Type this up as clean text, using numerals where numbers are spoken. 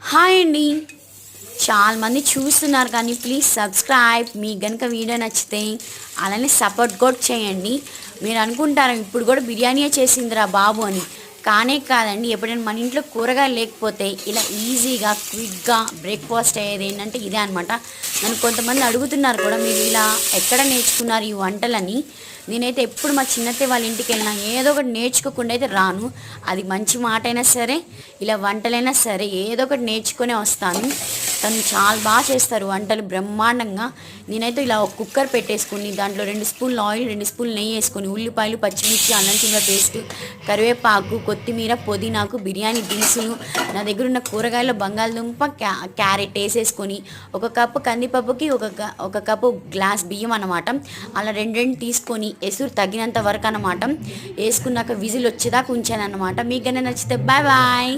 Hi అండి. చాలా మంది చూస్తున్నారు కానీ ప్లీజ్ సబ్స్క్రైబ్. మీకు కనుక వీడియో నచ్చితే అలానే సపోర్ట్ కూడా చేయండి. మీరు అనుకుంటారు ఇప్పుడు కూడా బిర్యానీయే చేసిందిరా బాబు అని. కానే కాదండి. ఎప్పుడైనా మన ఇంట్లో కూరగాయలు లేకపోతే ఇలా ఈజీగా క్విక్గా బ్రేక్ఫాస్ట్ అయ్యేది ఏంటంటే ఇదే అనమాట. నన్ను కొంతమంది అడుగుతున్నారు కూడా, మీరు ఇలా ఎక్కడ నేర్చుకున్నారు ఈ వంటలని. నేనైతే ఎప్పుడు మా చిన్నత్తయ్య వాళ్ళ ఇంటికి వెళ్ళినా ఏదో ఒకటి నేర్చుకోకుండా అయితే రాను. అది మంచి మాట అయినా సరే, ఇలా వంటలైనా సరే ఏదో ఒకటి నేర్చుకునే వస్తాను. తను చాలా బాగా చేస్తారు వంటలు బ్రహ్మాండంగా. నేనైతే ఇలా ఒక కుక్కర్ పెట్టేసుకుని దాంట్లో 2 స్పూన్లు ఆయిల్, 2 స్పూన్లు నెయ్యి వేసుకొని ఉల్లిపాయలు, పచ్చిమిర్చి, అల్లం చిన్న పేస్ట్, కరివేపాకు, కొత్తిమీర, పుదీనాకు, బిర్యానీ దినుసులు, నా దగ్గర ఉన్న కూరగాయలు బంగాళదుంప, క్యారెట్ వేసేసుకొని ఒక కప్పు కందిపప్పుకి ఒక కప్పు గ్లాస్ బియ్యం అన్నమాట. అలా రెండు తీసుకొని ఎసురు తగినంత వరకు అన్నమాట వేసుకున్నాక విజిల్ వచ్చేదాకా ఉంచాను అన్నమాట. మీకు నచ్చితే బాయ్ బాయ్.